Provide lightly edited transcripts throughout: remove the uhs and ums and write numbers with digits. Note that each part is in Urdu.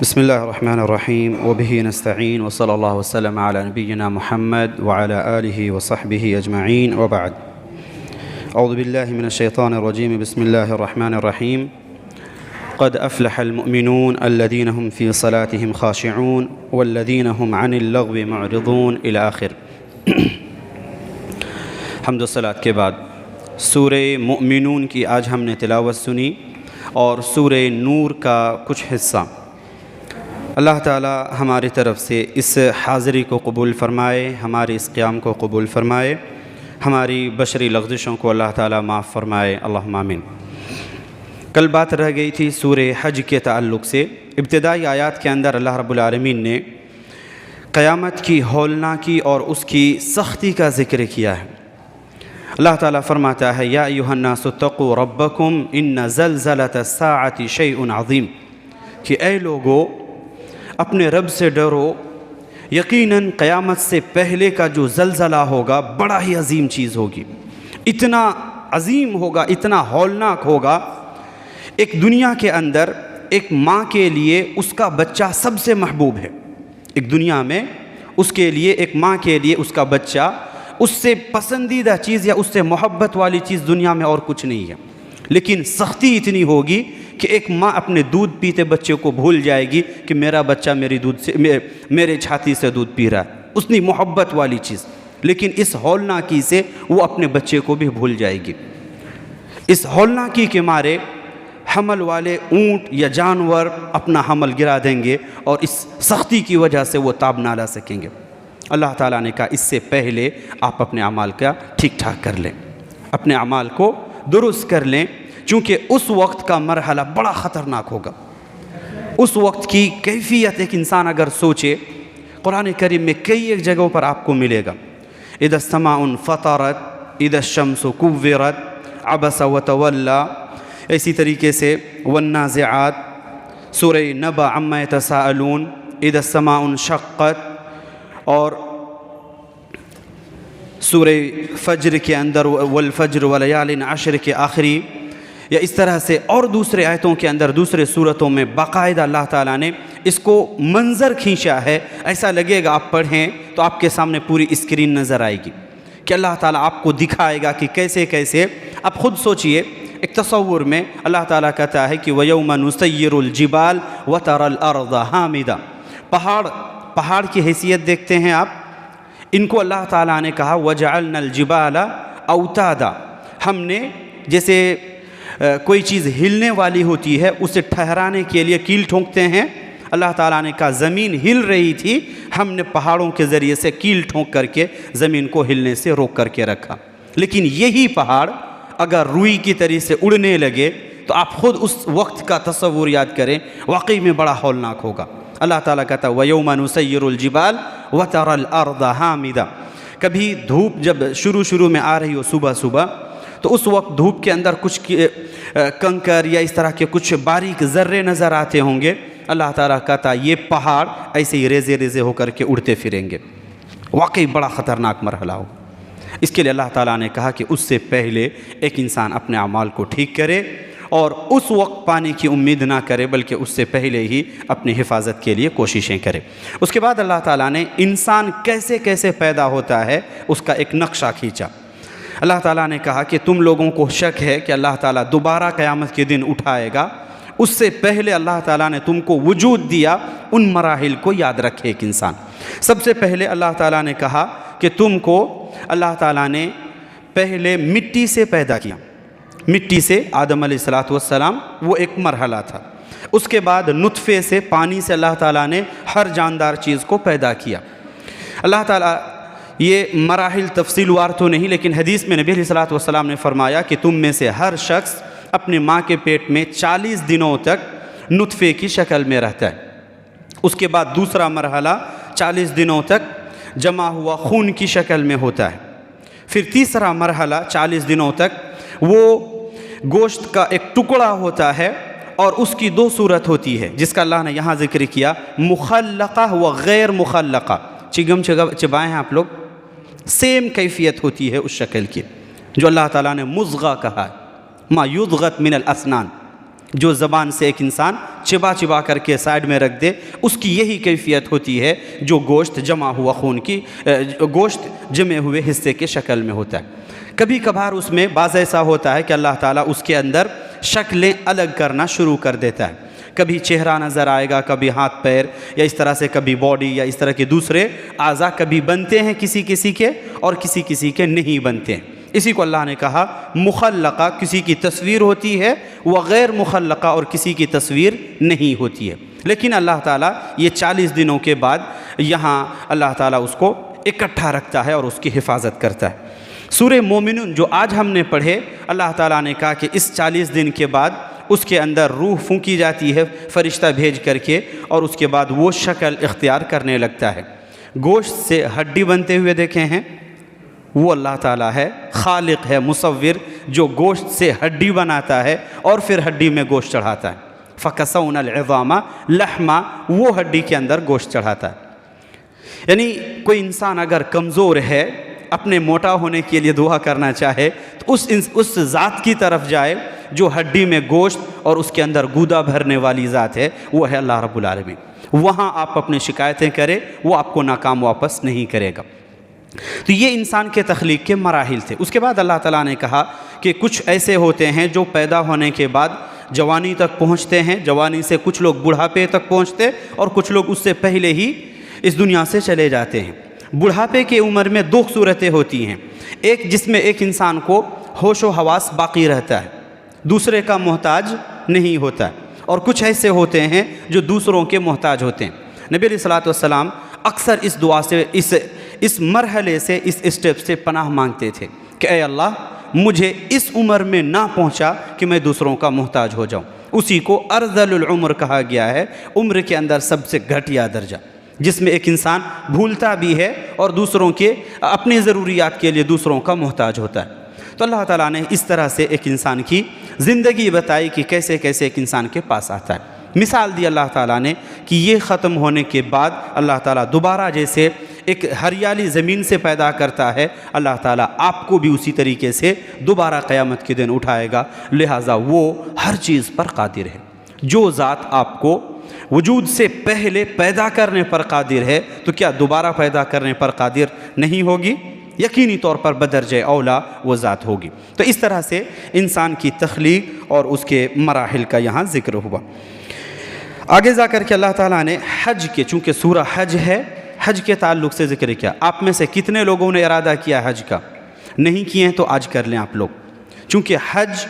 بسم الله الرحمن الرحيم وبه نستعين وصلى الله وسلم على نبينا محمد وعلى آله وصحبه أجمعين وبعد. أعوذ بالله من الشيطان الرجيم. بسم الله الرحمن الرحيم. قد أفلح المؤمنون الذين هم في صلاتهم خاشعون والذين هم عن اللغو معرضون إلى آخر. حمد و صلات کے بعد سورہ مؤمنون کی آج ہم نے تلاوت سنی اور سورہ نور کا کچھ حصہ. اللہ تعالی ہماری طرف سے اس حاضری کو قبول فرمائے، ہمارے اس قیام کو قبول فرمائے، ہماری بشری لغزشوں کو اللہ تعالی معاف فرمائے، اللہم آمین. کل بات رہ گئی تھی سورہ حج کے تعلق سے. ابتدائی آیات کے اندر اللہ رب العالمین نے قیامت کی ہولناکی اور اس کی سختی کا ذکر کیا ہے. اللہ تعالیٰ فرماتا ہے یا ایھا الناس اتقوا ربکم ان زلزلۃ الساعۃ شیء عظیم، کہ اے لوگو اپنے رب سے ڈرو، یقیناً قیامت سے پہلے کا جو زلزلہ ہوگا بڑا ہی عظیم چیز ہوگی، اتنا عظیم ہوگا، اتنا ہولناک ہوگا. ایک دنیا کے اندر ایک ماں کے لیے اس کا بچہ سب سے محبوب ہے. ایک دنیا میں اس کے لیے، ایک ماں کے لیے اس کا بچہ اس سے پسندیدہ چیز یا اس سے محبت والی چیز دنیا میں اور کچھ نہیں ہے. لیکن سختی اتنی ہوگی کہ ایک ماں اپنے دودھ پیتے بچے کو بھول جائے گی کہ میرا بچہ میرے چھاتی سے دودھ پی رہا ہے، اتنی محبت والی چیز. لیکن اس ہولناکی سے وہ اپنے بچے کو بھی بھول جائے گی. اس ہولناکی کے مارے حمل والے اونٹ یا جانور اپنا حمل گرا دیں گے اور اس سختی کی وجہ سے وہ تاب نہ لا سکیں گے. اللہ تعالیٰ نے کہا اس سے پہلے آپ اپنے اعمال کا ٹھیک ٹھاک کر لیں، اپنے اعمال کو درست کر لیں، چونکہ اس وقت کا مرحلہ بڑا خطرناک ہوگا. اس وقت کی کیفیت ایک انسان اگر سوچے، قرآن کریم میں کئی ایک جگہوں پر آپ کو ملے گا. اذا السماء انفطرت، اذا الشمس كورت، عبس وتولى. اسی طریقے سے والنازعات، سورہ نبأ عما يتساءلون، اذا السماء انشقت، اور سورہ فجر کے اندر والفجر وليال عشر کے آخری، یا اس طرح سے اور دوسرے آیتوں کے اندر دوسرے صورتوں میں باقاعدہ اللہ تعالیٰ نے اس کو منظر کھینچا ہے. ایسا لگے گا آپ پڑھیں تو آپ کے سامنے پوری اسکرین نظر آئے گی کہ اللہ تعالیٰ آپ کو دکھائے گا کہ کیسے کیسے. آپ خود سوچئے، ایک تصور میں اللہ تعالیٰ کہتا ہے کہ وَيَوْمَ نُسَيِّرُ الْجِبَالَ وَتَرَى الْأَرْضَ حَامِدًا. پہاڑ کی حیثیت دیکھتے ہیں آپ. ان کو اللہ تعالیٰ نے کہا وَجَعَلْنَا الْجِبَالَ أَوْتَادًا. ہم نے جیسے کوئی چیز ہلنے والی ہوتی ہے اسے ٹھہرانے کے لیے کیل ٹھونکتے ہیں. اللہ تعالیٰ نے کہا زمین ہل رہی تھی، ہم نے پہاڑوں کے ذریعے سے کیل ٹھونک کر کے زمین کو ہلنے سے روک کر کے رکھا. لیکن یہی پہاڑ اگر روئی کی طرح سے اڑنے لگے تو آپ خود اس وقت کا تصور یاد کریں، واقعی میں بڑا ہولناک ہوگا. اللہ تعالیٰ کہتا ہے وَيَوْمَ نُسَيِّرُ الْجِبَالَ وَتَرَى الْأَرْضَ حَامِدًا. کبھی دھوپ جب شروع میں آ رہی ہو صبح تو اس وقت دھوپ کے اندر کچھ کنکر یا اس طرح کے کچھ باریک ذرے نظر آتے ہوں گے. اللہ تعالیٰ کہتا یہ پہاڑ ایسے ہی ریزے ہو کر کے اڑتے پھریں گے. واقعی بڑا خطرناک مرحلہ ہو. اس کے لیے اللہ تعالیٰ نے کہا کہ اس سے پہلے ایک انسان اپنے اعمال کو ٹھیک کرے اور اس وقت پانے کی امید نہ کرے، بلکہ اس سے پہلے ہی اپنی حفاظت کے لیے کوششیں کرے. اس کے بعد اللہ تعالیٰ نے انسان کیسے کیسے پیدا ہوتا ہے اس کا ایک نقشہ کھینچا. اللہ تعالیٰ نے کہا کہ تم لوگوں کو شک ہے کہ اللہ تعالیٰ دوبارہ قیامت کے دن اٹھائے گا. اس سے پہلے اللہ تعالیٰ نے تم کو وجود دیا. ان مراحل کو یاد رکھے ایک انسان. سب سے پہلے اللہ تعالیٰ نے کہا کہ تم کو اللہ تعالیٰ نے پہلے مٹی سے پیدا کیا. مٹی سے آدم علیہ السلام وہ ایک مرحلہ تھا. اس کے بعد نطفے سے، پانی سے اللہ تعالیٰ نے ہر جاندار چیز کو پیدا کیا. اللہ تعالیٰ یہ مراحل تفصیل وار تو نہیں، لیکن حدیث میں نبی علیہ السلام نے فرمایا کہ تم میں سے ہر شخص اپنے ماں کے پیٹ میں 40 دنوں تک نطفے کی شکل میں رہتا ہے. اس کے بعد دوسرا مرحلہ 40 دنوں تک جمع ہوا خون کی شکل میں ہوتا ہے. پھر تیسرا مرحلہ 40 دنوں تک وہ گوشت کا ایک ٹکڑا ہوتا ہے اور اس کی دو صورت ہوتی ہے جس کا اللہ نے یہاں ذکر کیا، مخلقہ و غیر مخلقہ. چگم چبائیں ہیں آپ لوگ، سیم کیفیت ہوتی ہے اس شکل کی جو اللہ تعالیٰ نے مضغہ کہا ہے، ما یضغت من الاسنان. جو زبان سے ایک انسان چبا چبا کر کے سائڈ میں رکھ دے، اس کی یہی کیفیت ہوتی ہے جو گوشت جمع ہوا خون کی گوشت جمے ہوئے حصے کے شکل میں ہوتا ہے۔ کبھی کبھار اس میں بعض ایسا ہوتا ہے کہ اللہ تعالیٰ اس کے اندر شکلیں الگ کرنا شروع کر دیتا ہے، کبھی چہرہ نظر آئے گا، کبھی ہاتھ پیر، یا اس طرح سے کبھی باڈی یا اس طرح کے دوسرے اعضاء کبھی بنتے ہیں کسی کسی کے اور کسی کسی کے نہیں بنتے ہیں۔ اسی کو اللہ نے کہا مخلقہ، کسی کی تصویر ہوتی ہے، وہ غیر مخلقہ اور کسی کی تصویر نہیں ہوتی ہے۔ لیکن اللہ تعالیٰ یہ 40 دنوں کے بعد یہاں اللہ تعالیٰ اس کو اکٹھا رکھتا ہے اور اس کی حفاظت کرتا ہے۔ سورہ مومنون جو آج ہم نے پڑھے، اللہ تعالیٰ نے کہا کہ اس 40 دن کے بعد اس کے اندر روح پھونکی جاتی ہے فرشتہ بھیج کر کے، اور اس کے بعد وہ شکل اختیار کرنے لگتا ہے۔ گوشت سے ہڈی بنتے ہوئے دیکھے ہیں، وہ اللہ تعالیٰ ہے، خالق ہے، مصور، جو گوشت سے ہڈی بناتا ہے اور پھر ہڈی میں گوشت چڑھاتا ہے۔ فَكَسَوْنَا الْعِظَامَ لَحْمًا، وہ ہڈی کے اندر گوشت چڑھاتا ہے۔ یعنی کوئی انسان اگر کمزور ہے، اپنے موٹا ہونے کے لیے دعا کرنا چاہے تو اس ذات کی طرف جائے جو ہڈی میں گوشت اور اس کے اندر گودا بھرنے والی ذات ہے، وہ ہے اللہ رب العالمین۔ وہاں آپ اپنی شکایتیں کریں، وہ آپ کو ناکام واپس نہیں کرے گا۔ تو یہ انسان کے تخلیق کے مراحل تھے۔ اس کے بعد اللہ تعالیٰ نے کہا کہ کچھ ایسے ہوتے ہیں جو پیدا ہونے کے بعد جوانی تک پہنچتے ہیں، جوانی سے کچھ لوگ بڑھاپے تک پہنچتے اور کچھ لوگ اس سے پہلے ہی اس دنیا سے چلے جاتے ہیں۔ بڑھاپے کی عمر میں 2 صورتیں ہوتی ہیں، ایک جس میں ایک انسان کو ہوش و حواس باقی رہتا ہے، دوسرے کا محتاج نہیں ہوتا ہے، اور کچھ ایسے ہوتے ہیں جو دوسروں کے محتاج ہوتے ہیں۔ نبی علیہ الصلوۃ والسلام اکثر اس دعا سے اس مرحلے سے اس اسٹیپ سے پناہ مانگتے تھے کہ اے اللہ مجھے اس عمر میں نہ پہنچا کہ میں دوسروں کا محتاج ہو جاؤں۔ اسی کو ارذل العمر کہا گیا ہے، عمر کے اندر سب سے گھٹیا درجہ، جس میں ایک انسان بھولتا بھی ہے اور دوسروں کے اپنی ضروریات کے لیے دوسروں کا محتاج ہوتا ہے۔ تو اللہ تعالیٰ نے اس طرح سے ایک انسان کی زندگی بتائی کہ کیسے کیسے ایک انسان کے پاس آتا ہے۔ مثال دی اللہ تعالیٰ نے کہ یہ ختم ہونے کے بعد اللہ تعالیٰ دوبارہ جیسے ایک ہریالی زمین سے پیدا کرتا ہے، اللہ تعالیٰ آپ کو بھی اسی طریقے سے دوبارہ قیامت کے دن اٹھائے گا، لہٰذا وہ ہر چیز پر قادر ہے۔ جو ذات آپ کو وجود سے پہلے پیدا کرنے پر قادر ہے تو کیا دوبارہ پیدا کرنے پر قادر نہیں ہوگی؟ یقینی طور پر بدرجہ اولا وہ ذات ہوگی۔ تو اس طرح سے انسان کی تخلیق اور اس کے مراحل کا یہاں ذکر ہوا۔ آگے جا کر کے اللہ تعالیٰ نے حج کے، چونکہ سورہ حج ہے، حج کے تعلق سے ذکر کیا۔ آپ میں سے کتنے لوگوں نے ارادہ کیا حج کا؟ نہیں کیے ہیں تو آج کر لیں آپ لوگ، چونکہ حج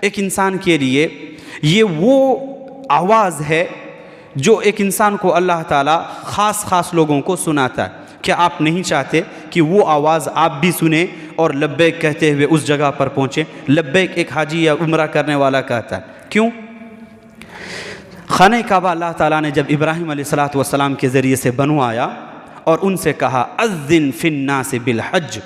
ایک انسان کے لیے یہ وہ آواز ہے جو ایک انسان کو اللہ تعالیٰ خاص لوگوں کو سناتا ہے۔ کیا آپ نہیں چاہتے کہ وہ آواز آپ بھی سنیں اور لبیک کہتے ہوئے اس جگہ پر پہنچیں؟ لبیک ایک حاجی یا عمرہ کرنے والا کہتا ہے، کیوں؟ خانہ کعبہ اللہ تعالیٰ نے جب ابراہیم علیہ الصلوۃ والسلام کے ذریعے سے بنوایا اور ان سے کہا اذن فی الناس بالحج،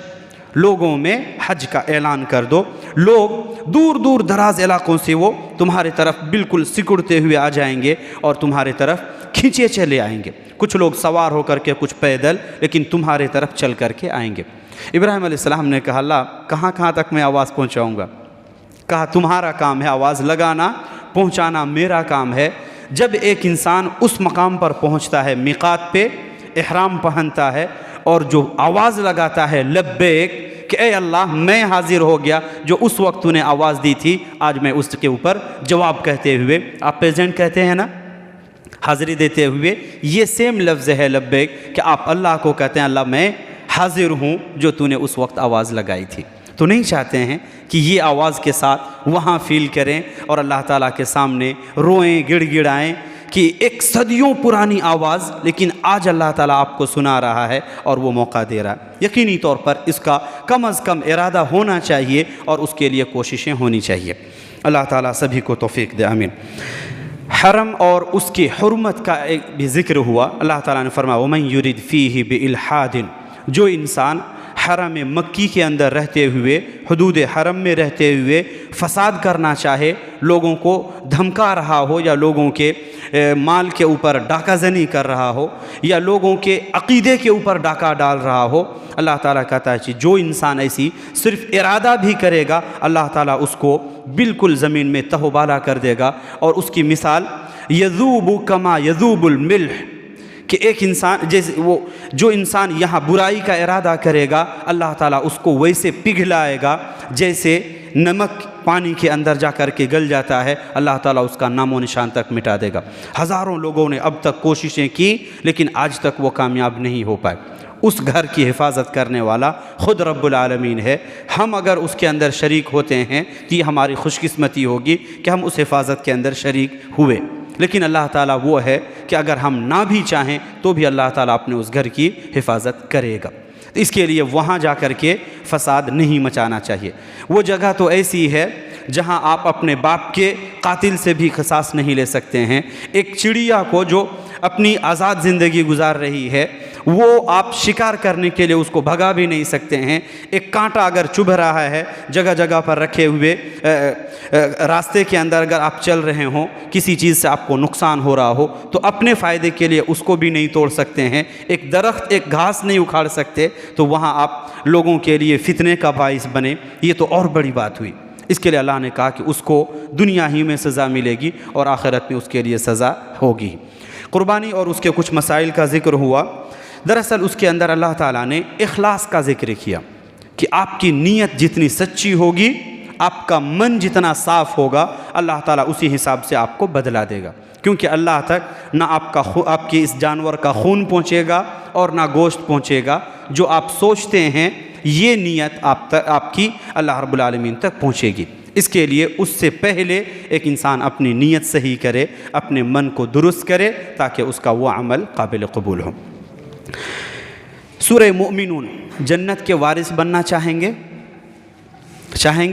لوگوں میں حج کا اعلان کر دو، لوگ دور دور دراز علاقوں سے وہ تمہارے طرف بالکل سکڑتے ہوئے آ جائیں گے اور تمہارے طرف کھینچے چلے آئیں گے، کچھ لوگ سوار ہو کر کے، کچھ پیدل، لیکن تمہارے طرف چل کر کے آئیں گے۔ ابراہیم علیہ السلام نے کہا اللہ کہاں کہاں تک میں آواز پہنچاؤں گا؟ کہا تمہارا کام ہے آواز لگانا، پہنچانا میرا کام ہے۔ جب ایک انسان اس مقام پر پہنچتا ہے، میقات پہ احرام پہنتا ہے اور جو آواز لگاتا ہے لبیک کہ اے اللہ میں حاضر ہو گیا، جو اس وقت تو نے آواز دی تھی آج میں اس کے اوپر جواب کہتے ہوئے، آپ پریزنٹ کہتے ہیں نا، حاضری دیتے ہوئے، یہ سیم لفظ ہے لبیک کہ آپ اللہ کو کہتے ہیں اللہ میں حاضر ہوں جو تو نے اس وقت آواز لگائی تھی۔ تو نہیں چاہتے ہیں کہ یہ آواز کے ساتھ وہاں فیل کریں اور اللہ تعالیٰ کے سامنے روئیں، گڑ گڑائیں کہ ایک صدیوں پرانی آواز، لیکن آج اللہ تعالیٰ آپ کو سنا رہا ہے اور وہ موقع دے رہا ہے۔ یقینی طور پر اس کا کم از کم ارادہ ہونا چاہیے اور اس کے لیے کوششیں ہونی چاہیے۔ اللہ تعالیٰ سبھی کو توفیق دے، آمین۔ حرم اور اس کی حرمت کا ایک بھی ذکر ہوا۔ اللہ تعالیٰ نے فرمایا وَمَن يُرِدْ فِيهِ بِإِلْحَادٍ، جو انسان حرم مکی کے اندر رہتے ہوئے، حدود حرم میں رہتے ہوئے فساد کرنا چاہے، لوگوں کو دھمکا رہا ہو، یا لوگوں کے مال کے اوپر ڈاکہ زنی کر رہا ہو، یا لوگوں کے عقیدے کے اوپر ڈاکہ ڈال رہا ہو، اللہ تعالیٰ کہتا ہے کہ جو انسان ایسی صرف ارادہ بھی کرے گا، اللہ تعالیٰ اس کو بالکل زمین میں تہ و بالا کر دے گا۔ اور اس کی مثال یذوب کما یذوب الملح، کہ ایک انسان جیسے وہ جو انسان یہاں برائی کا ارادہ کرے گا، اللہ تعالیٰ اس کو ویسے پگھلائے گا جیسے نمک پانی کے اندر جا کر کے گل جاتا ہے، اللہ تعالیٰ اس کا نام و نشان تک مٹا دے گا۔ ہزاروں لوگوں نے اب تک کوششیں کی لیکن آج تک وہ کامیاب نہیں ہو پائے۔ اس گھر کی حفاظت کرنے والا خود رب العالمین ہے۔ ہم اگر اس کے اندر شریک ہوتے ہیں تو یہ ہماری خوش قسمتی ہوگی کہ ہم اس حفاظت کے اندر شریک ہوئے، لیکن اللہ تعالیٰ وہ ہے کہ اگر ہم نہ بھی چاہیں تو بھی اللہ تعالیٰ اپنے اس گھر کی حفاظت کرے گا۔ اس کے لیے وہاں جا کر کے فساد نہیں مچانا چاہیے۔ وہ جگہ تو ایسی ہے جہاں آپ اپنے باپ کے قاتل سے بھی قصاص نہیں لے سکتے ہیں۔ ایک چڑیا کو جو اپنی آزاد زندگی گزار رہی ہے، وہ آپ شکار کرنے کے لیے اس کو بھگا بھی نہیں سکتے ہیں۔ ایک کانٹا اگر چبھ رہا ہے جگہ جگہ پر رکھے ہوئے، راستے کے اندر اگر آپ چل رہے ہوں، کسی چیز سے آپ کو نقصان ہو رہا ہو تو اپنے فائدے کے لیے اس کو بھی نہیں توڑ سکتے ہیں۔ ایک درخت، ایک گھاس نہیں اکھاڑ سکتے، تو وہاں آپ لوگوں کے لیے فتنے کا باعث بنے، یہ تو اور بڑی بات ہوئی۔ اس کے لیے اللہ نے کہا کہ اس کو دنیا ہی میں سزا ملے گی اور آخرت میں اس کے لیے سزا ہوگی۔ قربانی اور اس کے کچھ مسائل کا ذکر ہوا۔ دراصل اس کے اندر اللہ تعالیٰ نے اخلاص کا ذکر کیا کہ آپ کی نیت جتنی سچی ہوگی، آپ کا من جتنا صاف ہوگا، اللہ تعالیٰ اسی حساب سے آپ کو بدلہ دے گا، کیونکہ اللہ تک نہ آپ کے اس جانور کا خون پہنچے گا اور نہ گوشت پہنچے گا۔ جو آپ سوچتے ہیں یہ نیت آپ کی اللہ رب العالمین تک پہنچے گی۔ اس کے لیے اس سے پہلے ایک انسان اپنی نیت صحیح کرے، اپنے من کو درست کرے تاکہ اس کا وہ عمل قابل قبول ہو۔ سورہ مومنون، جنت کے وارث بننا چاہیں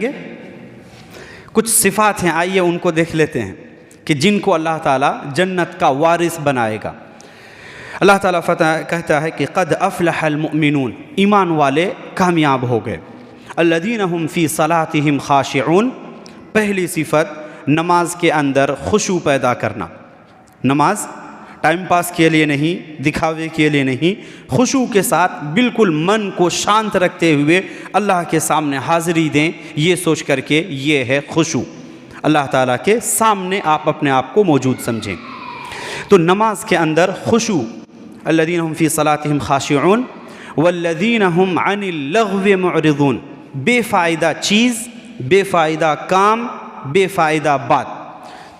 گے؟ کچھ صفات ہیں، آئیے ان کو دیکھ لیتے ہیں کہ جن کو اللہ تعالیٰ جنت کا وارث بنائے گا۔ اللہ تعالیٰ کہتا ہے کہ قد افلح المؤمنون، ایمان والے کامیاب ہو گئے۔ الذین هم فی صلاتہم خاشعون، پہلی صفت نماز کے اندر خشوع پیدا کرنا۔ نماز ٹائم پاس کے لیے نہیں، دکھاوے کے لیے نہیں، خشوع کے ساتھ بالکل من کو شانت رکھتے ہوئے اللہ کے سامنے حاضری دیں، یہ سوچ کر کے یہ ہے خشوع۔ اللہ تعالیٰ کے سامنے آپ اپنے آپ کو موجود سمجھیں۔ تو نماز کے اندر خشوع، الذین هم فی صلاتہم خاشعون والذین هم عن اللغو معرضون، بے فائدہ چیز، بے فائدہ کام، بے فائدہ بات،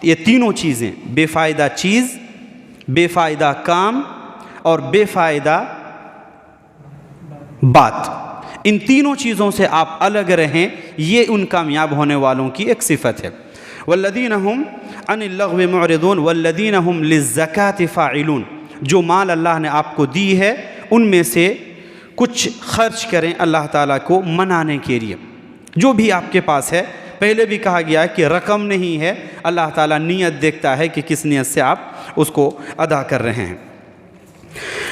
یہ تینوں چیزیں، بے فائدہ چیز، بے فائدہ کام اور بے فائدہ بات، ان تینوں چیزوں سے آپ الگ رہیں، یہ ان کامیاب ہونے والوں کی ایک صفت ہے۔ والذین هم عن اللغو معرضون والذین هم للزکاة فاعلون، جو مال اللہ نے آپ کو دی ہے ان میں سے کچھ خرچ کریں اللہ تعالیٰ کو منانے کے لیے۔ جو بھی آپ کے پاس ہے، پہلے بھی کہا گیا ہے کہ رقم نہیں ہے، اللہ تعالیٰ نیت دیکھتا ہے کہ کس نیت سے آپ اس کو ادا کر رہے ہیں۔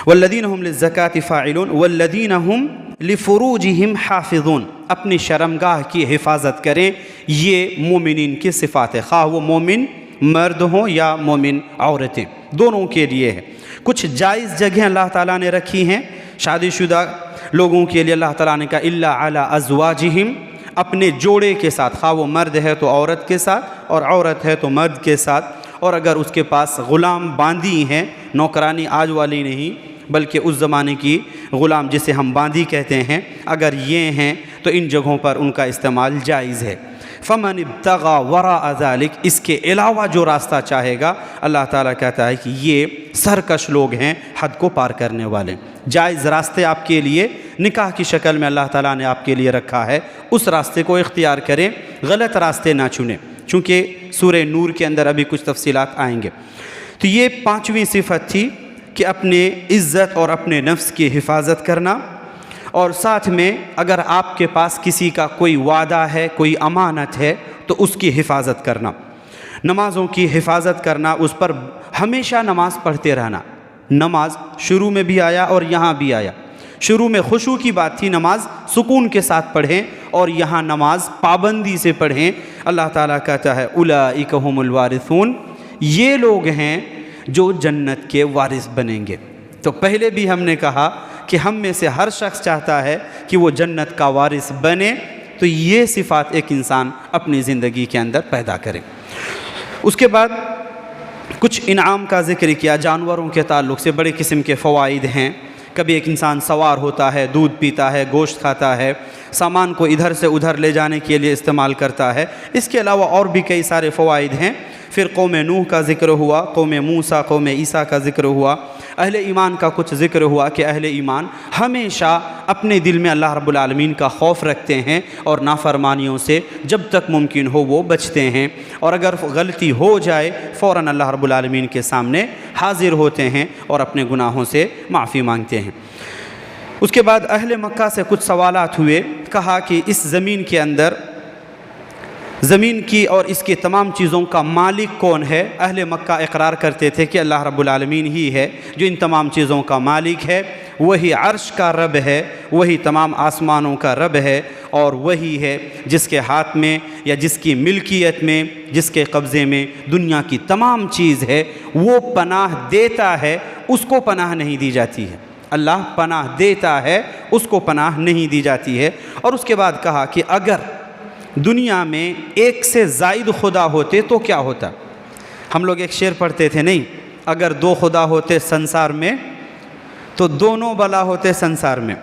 والذین هم للزکاة فاعلون والذین هم لفروجہم حافظون، اپنی شرمگاہ کی حفاظت کریں، یہ مومنین کی صفات ہے، خواہ وہ مومن مرد ہوں یا مومن عورتیں، دونوں کے لیے ہے۔ کچھ جائز جگہیں اللہ تعالیٰ نے رکھی ہیں شادی شدہ لوگوں کے لیے، اللہ تعالیٰ نے کہا الا علی ازواجہم، اپنے جوڑے کے ساتھ، خواہ وہ مرد ہے تو عورت کے ساتھ اور عورت ہے تو مرد کے ساتھ، اور اگر اس کے پاس غلام باندی ہیں، نوکرانی آج والی نہیں بلکہ اس زمانے کی غلام جسے ہم باندی کہتے ہیں، اگر یہ ہیں تو ان جگہوں پر ان کا استعمال جائز ہے۔ فمن ابتغى وراء ذلك، اس کے علاوہ جو راستہ چاہے گا، اللہ تعالیٰ کہتا ہے کہ یہ سرکش لوگ ہیں، حد کو پار کرنے والے۔ جائز راستے آپ کے لیے نکاح کی شکل میں اللہ تعالیٰ نے آپ کے لیے رکھا ہے، اس راستے کو اختیار کریں، غلط راستے نہ چنیں، چونکہ سورہ نور کے اندر ابھی کچھ تفصیلات آئیں گے۔ تو یہ پانچویں صفت تھی کہ اپنے عزت اور اپنے نفس کی حفاظت کرنا، اور ساتھ میں اگر آپ کے پاس کسی کا کوئی وعدہ ہے، کوئی امانت ہے تو اس کی حفاظت کرنا، نمازوں کی حفاظت کرنا، اس پر ہمیشہ نماز پڑھتے رہنا۔ نماز شروع میں بھی آیا اور یہاں بھی آیا، شروع میں خشوع کی بات تھی، نماز سکون کے ساتھ پڑھیں، اور یہاں نماز پابندی سے پڑھیں۔ اللہ تعالیٰ کہتا ہے اولئک ھم الوارثون، یہ لوگ ہیں جو جنت کے وارث بنیں گے۔ تو پہلے بھی ہم نے کہا کہ ہم میں سے ہر شخص چاہتا ہے کہ وہ جنت کا وارث بنے، تو یہ صفات ایک انسان اپنی زندگی کے اندر پیدا کرے۔ اس کے بعد کچھ انعام کا ذکر کیا، جانوروں کے تعلق سے بڑے قسم کے فوائد ہیں۔ کبھی ایک انسان سوار ہوتا ہے، دودھ پیتا ہے، گوشت کھاتا ہے، سامان کو ادھر سے ادھر لے جانے کے لیے استعمال کرتا ہے۔ اس کے علاوہ اور بھی کئی سارے فوائد ہیں۔ پھر قوم نوح کا ذکر ہوا، قوم موسیٰ، قوم عیسیٰ کا ذکر ہوا، اہل ایمان کا کچھ ذکر ہوا کہ اہل ایمان ہمیشہ اپنے دل میں اللہ رب العالمین کا خوف رکھتے ہیں اور نافرمانیوں سے جب تک ممکن ہو وہ بچتے ہیں، اور اگر غلطی ہو جائے فوراً اللہ رب العالمین کے سامنے حاضر ہوتے ہیں اور اپنے گناہوں سے معافی مانگتے ہیں۔ اس کے بعد اہل مکہ سے کچھ سوالات ہوئے، کہا کہ اس زمین کے اندر، زمین کی اور اس کی تمام چیزوں کا مالک کون ہے؟ اہل مکہ اقرار کرتے تھے کہ اللہ رب العالمین ہی ہے جو ان تمام چیزوں کا مالک ہے، وہی عرش کا رب ہے، وہی تمام آسمانوں کا رب ہے، اور وہی ہے جس کے ہاتھ میں یا جس کی ملکیت میں، جس کے قبضے میں دنیا کی تمام چیز ہے۔ وہ پناہ دیتا ہے، اس کو پناہ نہیں دی جاتی ہے۔ اللہ پناہ دیتا ہے، اس کو پناہ نہیں دی جاتی ہے۔ اور اس کے بعد کہا کہ اگر دنیا میں ایک سے زائد خدا ہوتے تو کیا ہوتا؟ ہم لوگ ایک شعر پڑھتے تھے نہیں، اگر دو خدا ہوتے سنسار میں تو دونوں بلا ہوتے سنسار میں۔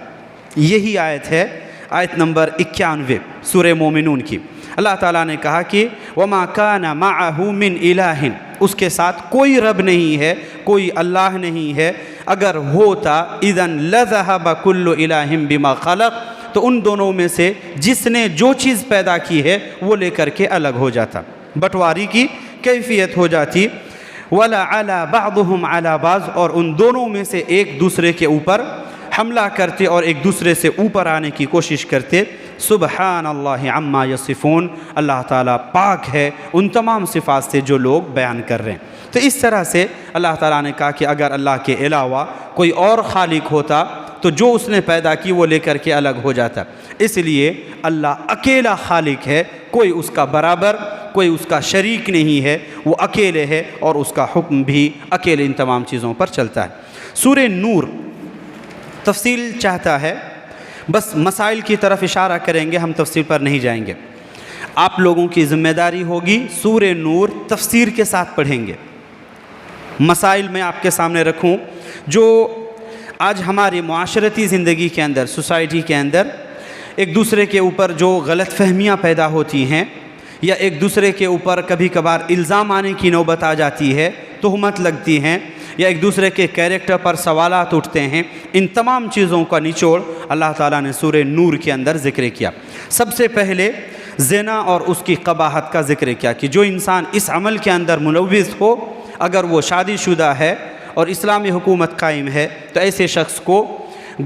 یہی آیت ہے، آیت نمبر 91 سورہ مومنون کی۔ اللہ تعالیٰ نے کہا کہ وَمَا كَانَ مَعَهُ مِنْ إِلَٰهٍ، اس کے ساتھ کوئی رب نہیں ہے، کوئی اللہ نہیں ہے۔ اگر ہوتا اِذًا لَذَهَبَ كُلُّ إِلَٰهٍ بِمَا خَلَقَ، تو ان دونوں میں سے جس نے جو چیز پیدا کی ہے وہ لے کر کے الگ ہو جاتا، بٹواری کی کیفیت ہو جاتی۔ وَلَا عَلَى بَعْضُهُمْ عَلَى بَعْضٍ، اور ان دونوں میں سے ایک دوسرے کے اوپر حملہ کرتے اور ایک دوسرے سے اوپر آنے کی کوشش کرتے۔ سبحان اللہ عما یصفون، اللہ تعالیٰ پاک ہے ان تمام صفات سے جو لوگ بیان کر رہے ہیں۔ تو اس طرح سے اللہ تعالیٰ نے کہا کہ اگر اللہ کے علاوہ کوئی اور خالق ہوتا تو جو اس نے پیدا کی وہ لے کر کے الگ ہو جاتا۔ اس لیے اللہ اکیلا خالق ہے، کوئی اس کا برابر، کوئی اس کا شریک نہیں ہے، وہ اکیلے ہے، اور اس کا حکم بھی اکیلے ان تمام چیزوں پر چلتا ہے۔ سورہ نور تفصیل چاہتا ہے، بس مسائل کی طرف اشارہ کریں گے، ہم تفصیل پر نہیں جائیں گے۔ آپ لوگوں کی ذمہ داری ہوگی سورہ نور تفسیر کے ساتھ پڑھیں گے۔ مسائل میں آپ کے سامنے رکھوں جو آج ہماری معاشرتی زندگی کے اندر، سوسائٹی کے اندر ایک دوسرے کے اوپر جو غلط فہمیاں پیدا ہوتی ہیں، یا ایک دوسرے کے اوپر کبھی کبھار الزام آنے کی نوبت آ جاتی ہے، تہمت لگتی ہیں، یا ایک دوسرے کے کیریکٹر پر سوالات اٹھتے ہیں، ان تمام چیزوں کا نچوڑ اللہ تعالیٰ نے سورہ نور کے اندر ذکر کیا۔ سب سے پہلے زنا اور اس کی قباحت کا ذکر کیا کہ جو انسان اس عمل کے اندر ملوث ہو، اگر وہ شادی شدہ ہے اور اسلامی حکومت قائم ہے تو ایسے شخص کو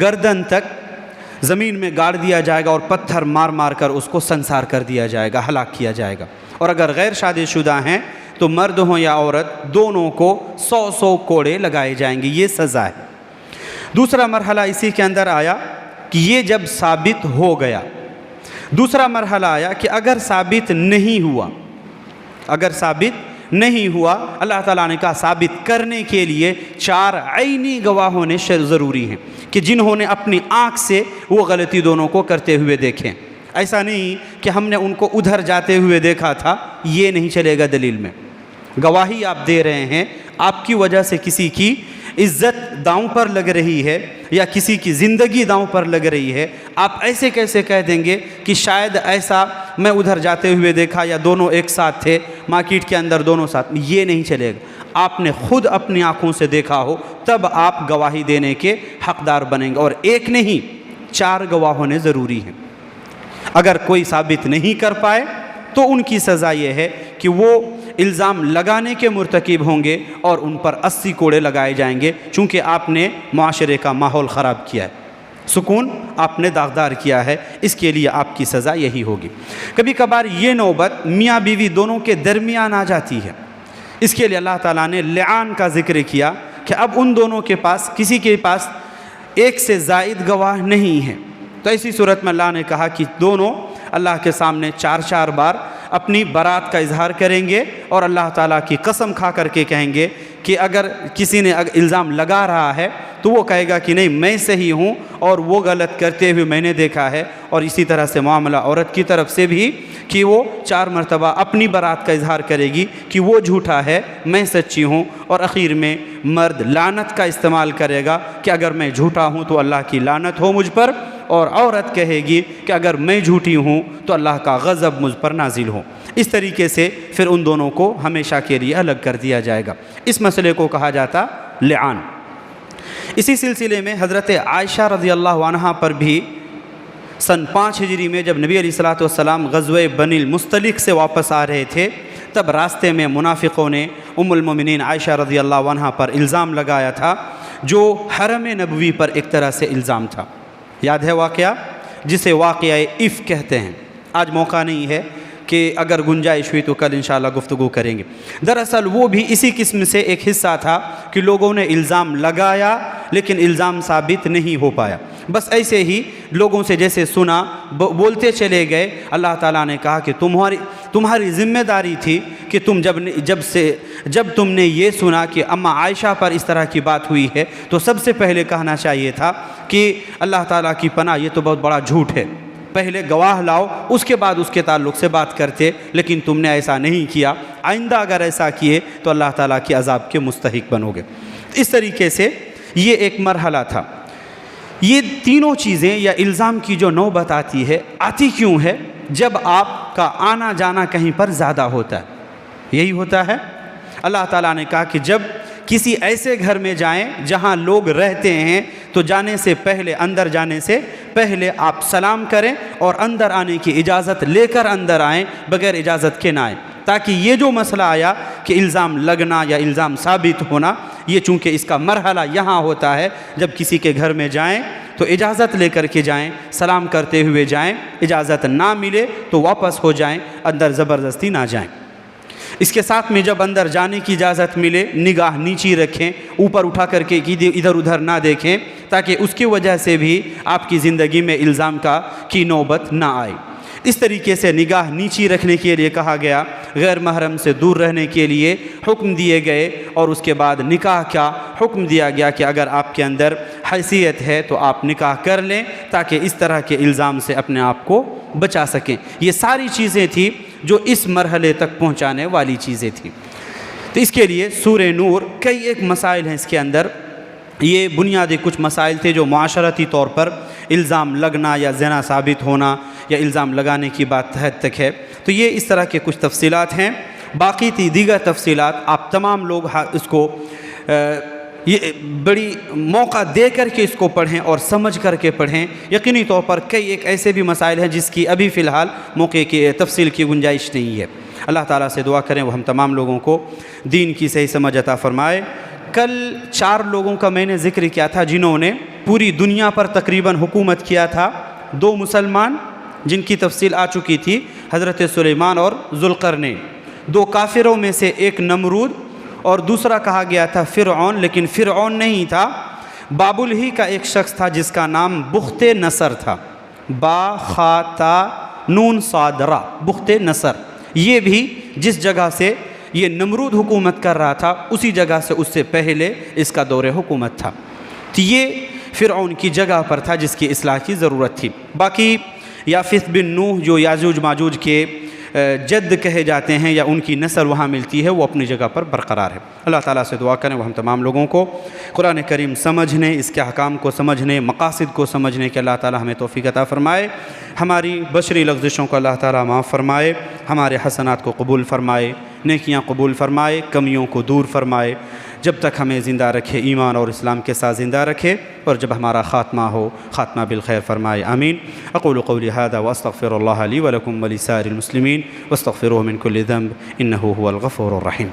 گردن تک زمین میں گاڑ دیا جائے گا اور پتھر مار مار کر اس کو سنسار کر دیا جائے گا، ہلاک کیا جائے گا۔ اور اگر غیر شادی شدہ ہیں تو مرد ہوں یا عورت دونوں کو 100 کوڑے لگائے جائیں گے، یہ سزا ہے۔ دوسرا مرحلہ اسی کے اندر آیا کہ یہ جب ثابت ہو گیا، دوسرا مرحلہ آیا کہ اگر ثابت نہیں ہوا، اگر ثابت نہیں ہوا، اللہ تعالیٰ نے کہا ثابت کرنے کے لیے 4 عینی گواہ ہونے ضروری ہیں کہ جنہوں نے اپنی آنکھ سے وہ غلطی دونوں کو کرتے ہوئے دیکھیں۔ ایسا نہیں کہ ہم نے ان کو ادھر جاتے ہوئے دیکھا تھا، یہ نہیں چلے گا دلیل میں۔ گواہی آپ دے رہے ہیں، آپ کی وجہ سے کسی کی عزت داؤں پر لگ رہی ہے یا کسی کی زندگی داؤں پر لگ رہی ہے، آپ ایسے کیسے کہہ دیں گے کہ شاید ایسا میں ادھر جاتے ہوئے دیکھا یا دونوں ایک ساتھ تھے مارکیٹ کے اندر دونوں ساتھ، یہ نہیں چلے گا۔ آپ نے خود اپنی آنکھوں سے دیکھا ہو تب آپ گواہی دینے کے حقدار بنیں گے، اور ایک نہیں 4 گواہ ہونے ضروری ہیں۔ اگر کوئی ثابت نہیں کر پائے تو ان کی سزا یہ ہے کہ وہ الزام لگانے کے مرتکب ہوں گے اور ان پر 80 کوڑے لگائے جائیں گے، چونکہ آپ نے معاشرے کا ماحول خراب کیا ہے، سکون آپ نے داغدار کیا ہے، اس کے لیے آپ کی سزا یہی ہوگی۔ کبھی کبھار یہ نوبت میاں بیوی دونوں کے درمیان آ جاتی ہے، اس کے لیے اللہ تعالیٰ نے لعان کا ذکر کیا کہ اب ان دونوں کے پاس، کسی کے پاس ایک سے زائد گواہ نہیں ہیں۔ تو ایسی صورت میں اللہ نے کہا کہ دونوں اللہ کے سامنے 4 بار اپنی برات کا اظہار کریں گے اور اللہ تعالیٰ کی قسم کھا کر کے کہیں گے کہ اگر کسی نے الزام لگا رہا ہے تو وہ کہے گا کہ نہیں میں صحیح ہوں اور وہ غلط کرتے ہوئے میں نے دیکھا ہے، اور اسی طرح سے معاملہ عورت کی طرف سے بھی کہ وہ 4 مرتبہ اپنی برات کا اظہار کرے گی کہ وہ جھوٹا ہے میں سچی ہوں، اور اخیر میں مرد لعنت کا استعمال کرے گا کہ اگر میں جھوٹا ہوں تو اللہ کی لعنت ہو مجھ پر، اور عورت کہے گی کہ اگر میں جھوٹی ہوں تو اللہ کا غضب مجھ پر نازل ہو۔ اس طریقے سے پھر ان دونوں کو ہمیشہ کے لیے الگ کر دیا جائے گا۔ اس مسئلے کو کہا جاتا لعان۔ اسی سلسلے میں حضرت عائشہ رضی اللہ عنہ پر بھی سن 5 ہجری میں جب نبی علیہ الصلوۃ والسلام غزوہ بنی المصطلق سے واپس آ رہے تھے، تب راستے میں منافقوں نے ام المومنین عائشہ رضی اللہ عنہ پر الزام لگایا تھا، جو حرم نبوی پر ایک طرح سے الزام تھا۔ یاد ہے واقعہ جسے واقعہ عفک کہتے ہیں؟ آج موقع نہیں ہے کہ اگر گنجائش ہوئی تو کل انشاءاللہ گفتگو کریں گے۔ دراصل وہ بھی اسی قسم سے ایک حصہ تھا کہ لوگوں نے الزام لگایا لیکن الزام ثابت نہیں ہو پایا، بس ایسے ہی لوگوں سے جیسے سنا بولتے چلے گئے۔ اللہ تعالیٰ نے کہا کہ تمہاری ذمہ داری تھی کہ جب تم نے یہ سنا کہ اماں عائشہ پر اس طرح کی بات ہوئی ہے تو سب سے پہلے کہنا چاہیے تھا کہ اللہ تعالیٰ کی پناہ یہ تو بہت بڑا جھوٹ ہے، پہلے گواہ لاؤ اس کے بعد اس کے تعلق سے بات کرتے، لیکن تم نے ایسا نہیں کیا۔ آئندہ اگر ایسا کیے تو اللہ تعالیٰ کی عذاب کے مستحق بنو گے۔ اس طریقے سے یہ ایک مرحلہ تھا۔ یہ تینوں چیزیں یا الزام کی جو نوبت آتی کیوں ہے؟ جب آپ کا آنا جانا کہیں پر زیادہ ہوتا ہے، یہی ہوتا ہے۔ اللہ تعالیٰ نے کہا کہ جب کسی ایسے گھر میں جائیں جہاں لوگ رہتے ہیں تو اندر جانے سے پہلے آپ سلام کریں اور اندر آنے کی اجازت لے کر اندر آئیں، بغیر اجازت کے نہ آئیں، تاکہ یہ جو مسئلہ آیا کہ الزام لگنا یا الزام ثابت ہونا، یہ چونکہ اس کا مرحلہ یہاں ہوتا ہے جب کسی کے گھر میں جائیں تو اجازت لے کر کے جائیں، سلام کرتے ہوئے جائیں، اجازت نہ ملے تو واپس ہو جائیں، اندر زبردستی نہ جائیں۔ اس کے ساتھ میں جب اندر جانے کی اجازت ملے نگاہ نیچی رکھیں، اوپر اٹھا کر کے ادھر ادھر نہ دیکھیں، تاکہ اس کی وجہ سے بھی آپ کی زندگی میں الزام کی نوبت نہ آئے۔ اس طریقے سے نگاہ نیچی رکھنے کے لیے کہا گیا، غیر محرم سے دور رہنے کے لیے حکم دیے گئے، اور اس کے بعد نکاح کا حکم دیا گیا کہ اگر آپ کے اندر حیثیت ہے تو آپ نکاح کر لیں تاکہ اس طرح کے الزام سے اپنے آپ کو بچا سکیں۔ یہ ساری چیزیں تھیں جو اس مرحلے تک پہنچانے والی چیزیں تھیں۔ تو اس کے لیے سورہ نور کئی ایک مسائل ہیں اس کے اندر، یہ بنیادی کچھ مسائل تھے جو معاشرتی طور پر الزام لگنا یا زنا ثابت ہونا یا الزام لگانے کی بات حد تک ہے۔ تو یہ اس طرح کے کچھ تفصیلات ہیں، باقی دیگر تفصیلات آپ تمام لوگ اس کو یہ بڑی موقع دے کر کے اس کو پڑھیں اور سمجھ کر کے پڑھیں۔ یقینی طور پر کئی ایک ایسے بھی مسائل ہیں جس کی ابھی فی الحال موقع کی تفصیل کی گنجائش نہیں ہے۔ اللہ تعالیٰ سے دعا کریں وہ ہم تمام لوگوں کو دین کی صحیح سمجھ عطا فرمائے۔ کل 4 لوگوں کا میں نے ذکر کیا تھا جنہوں نے پوری دنیا پر تقریباً حکومت کیا تھا۔ 2 مسلمان جن کی تفصیل آ چکی تھی، حضرت سلیمان اور ذوالقرنین۔ 2 کافروں میں سے ایک نمرود اور دوسرا کہا گیا تھا فرعون، لیکن فرعون نہیں تھا، بابل ہی کا ایک شخص تھا جس کا نام بخت نصر تھا، با خا تا نون صاد را، بخت نصر۔ یہ بھی جس جگہ سے یہ نمرود حکومت کر رہا تھا اسی جگہ سے اس سے پہلے اس کا دور حکومت تھا، تو یہ فرعون کی جگہ پر تھا جس کی اصلاح کی ضرورت تھی۔ باقی یافث بن نوح جو یاجوج ماجوج کے جد کہے جاتے ہیں یا ان کی نسل وہاں ملتی ہے، وہ اپنی جگہ پر برقرار ہے۔ اللہ تعالیٰ سے دعا کریں وہ ہم تمام لوگوں کو قرآن کریم سمجھنے، اس کے احکام کو سمجھنے، مقاصد کو سمجھنے کے اللہ تعالیٰ ہمیں توفیق عطا فرمائے، ہماری بشری لغزشوں کو اللہ تعالیٰ معاف فرمائے، ہمارے حسنات کو قبول فرمائے، نیکیاں قبول فرمائے، کمیوں کو دور فرمائے، جب تک ہمیں زندہ رکھے، ایمان اور اسلام کے ساتھ زندہ رکھے، اور جب ہمارا خاتمہ ہو خاتمہ بالخیر فرمائے، آمین۔ اقول قولی ھذا واستغفر اللہ لی ولکم ولسائر المسلمین واستغفروہ من کل ذنب انہ هو الغفور الرحیم۔